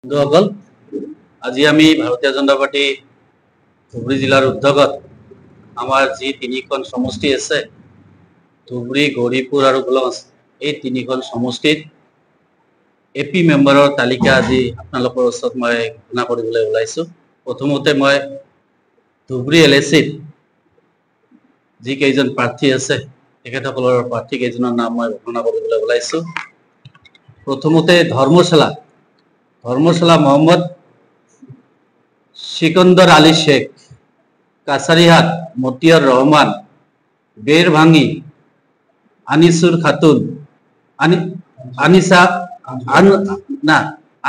বন্ধুসকল, আজি আমি ভাৰতীয় জনতা পাৰ্টি ধুবুৰী জিলাৰ উদ্যোগত আমাৰ যি তিনিখন সমষ্টি আছে, ধুবুৰী, গৌৰীপুৰ আৰু গোলগঞ্জ, এই তিনিখন সমষ্টিত এপি মেম্বাৰৰ তালিকা আজি আপোনালোকৰ ওচৰত মই ঘোষণা কৰিবলৈ ওলাইছোঁ। প্ৰথমতে মই ধুবুৰী LACত যি কেইজন প্ৰাৰ্থী আছে তেখেতসকলৰ প্ৰাৰ্থী কেইজনৰ নাম মই ঘোষণা কৰিবলৈ ওলাইছোঁ। প্ৰথমতে ধৰ্মশালা মোহাম্মদ সিকন্দৰ আলী শেখ, কাছাৰীহাট মতিয়াৰ ৰহমান, বেৰভাঙি আনিছুৰ খাতুন,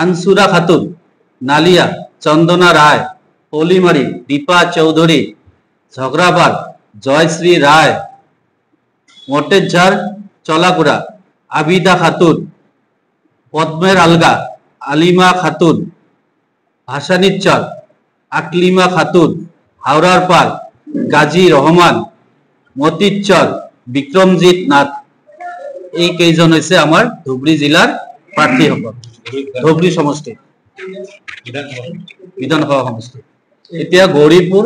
আনসুরা খাতুন, নালিয়া চন্দনা রায়, পলিমারি দীপা চৌধুরী, ঝগড়াবাদ জয়শ্রী রায়, মটেরঝাড় চলাকুড়া আবিদা খাতুন, পদ্মের আলগা আলিমা খাতুন, ভাসানিচর আকলিমা খাতুন, হাওড়ার পার গাজী রহমান, মতিচর বিক্রমজিৎ নাথ। এই কেইজন হৈছে আমাৰ ধুবুৰী জিলাৰ প্ৰাৰ্থীসকল, ধুবুৰী সমষ্টি বিধানসভা সমষ্টি। এতিয়া গৌৰীপুৰ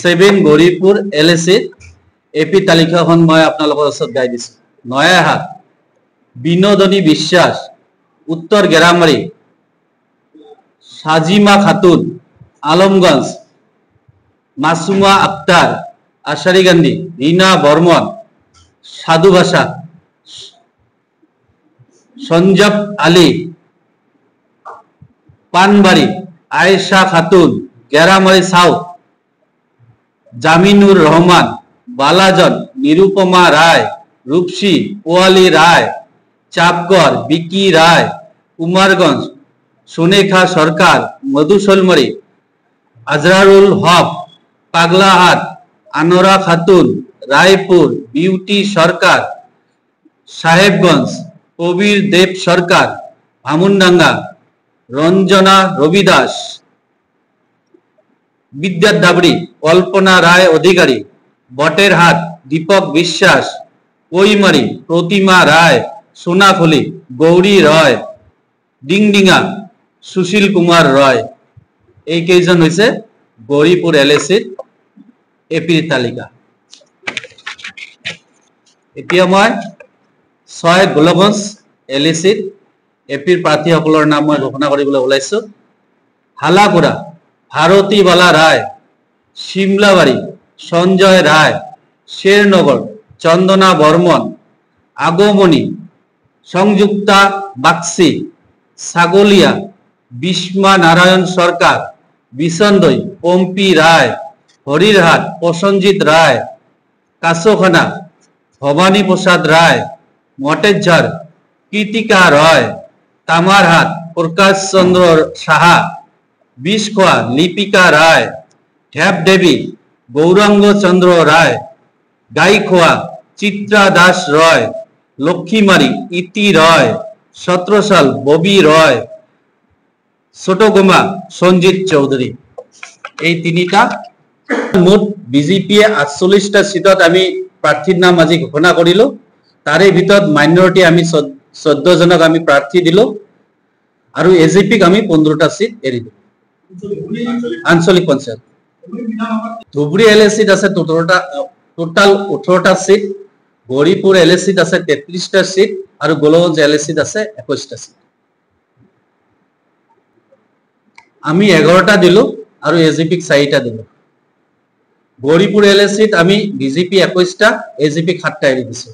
7 গৌৰীপুৰ LAC এপি তালিকাখন মই আপোনালোকৰ ওচৰত গাই দিছোঁ। নয়াহাট বিনোদনী বিশ্বাস, উত্তর গেরামারি সাজিমা খাতুন, আলমগঞ্জ মাসুমা আক্তার, আশারিগান্ধী রিনা বর্মন, সাধুভাষা সঞ্জব আলী, পানবাড়ি আয়েশা খাতুন, গেরামারি সাউথ জামিনুর রহমান, বালাজন নিরুপমা রায়, রূপসী পোয়ালি রায়, চাপগড় বিকি রায়, কুমারগঞ্জ সুনেখা সরকার, মধুসলমারি আজরারুল হক, পাগলাহাট আনোরা খাতুন, রায়পুর বিউটি সরকার, সাহেবগঞ্জ কবির দেব সরকার, ভামুনডাঙ্গা রঞ্জনা রবিদাস, বিদ্যাদাবড়ি কল্পনা রায় অধিকারী, বটেরহাট দীপক বিশ্বাস, কৈমারি প্রতিমা রায়, সোনাখলি গৌরী রয়, ডিংডিঙা সুশীল কুমার রয়। এই কেইজন হৈছে গৌৰীপুৰ LAC এপিৰ তালিকা। এতিয়া মই 6 গোলগঞ্জ LAC এপিৰ প্ৰাৰ্থীসকলৰ নাম মই ঘোষণা কৰিবলৈ ওলাইছোঁ। হালাকুড়া ভাৰতী বালা রায়, শিমলাবাড়ি সঞ্জয় রায়, শেরনগর চন্দনা বর্মন, আগমনী সংযুক্তা বাক্সি, ছাগলিয়া বিস্মা নারায়ণ সরকার, বিসন্দই পম্পি রায়, হরিরহাট প্রসঞ্জিত রায়, কাছখানা ভবানী প্রসাদ রায়, মটেরঝাড় কীর্তিকা রয়, তামারহাট প্রকাশ চন্দ্র সাহা, বিষখোয়া লিপিকা রায়, ঢেপঢেবি গৌরাঙ্গ চন্দ্র রায়, গাইখোয়া চিত্রা দাস রয়, লক্ষ্মীমারি ইতি রয়, সত্রসাল ববি রয়, ছোটগোমা সঞ্জিত চৌধুরী। এই তিনিটা মুঠ বিজেপিয়ে 48টা সিটত আমি প্ৰাৰ্থীৰ নাম আজি ঘোষণা কৰিলো। তাৰে ভিতৰত মাইনৰিটি আমি 14 জনক আমি প্ৰাৰ্থী দিলো আৰু AJPক আমি 15টা সিট এৰি দিলো। আঞ্চলিক পঞ্চায়ত ধুবুৰী LACত আছে টোটাল 18টা সিট, গৌৰীপুৰ LACত আছে 33টা সিট আৰু গোলগঞ্জ LACত আছে 21টা সিট। আমি 11টা দিলো আৰু AJPক 4টা দিলো। গৌৰীপুৰ LACত আমি বিজেপি 21টা, AJPক 7টা এৰি দিছো।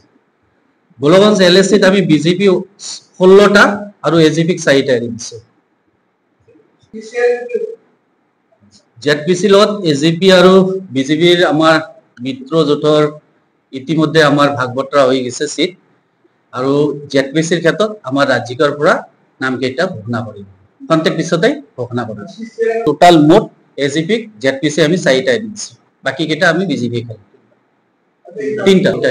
গোলগঞ্জ LACত আমি বিজেপি 16টা আৰু AJPক 4টা এৰি দিছো। ZPC লগত AJP আৰু বিজেপিৰ আমাৰ মিত্ৰ জোঁটৰ ইতিমধ্যে আমাৰ ভাগ বতৰা হৈ গৈছে সিট, আৰু ZPCৰ ক্ষেত্ৰত আমাৰ ৰাজ্যিকৰ পৰা নামকেইটা ঘোষণা কৰিম, কণ্টেক্ট পিছতে ঘোষণা কৰিম। টোটাল মুঠ AJPক ZPC আমি 4টা দিছো, বাকী কেইটা আমি বিজেপি খালি 3টা।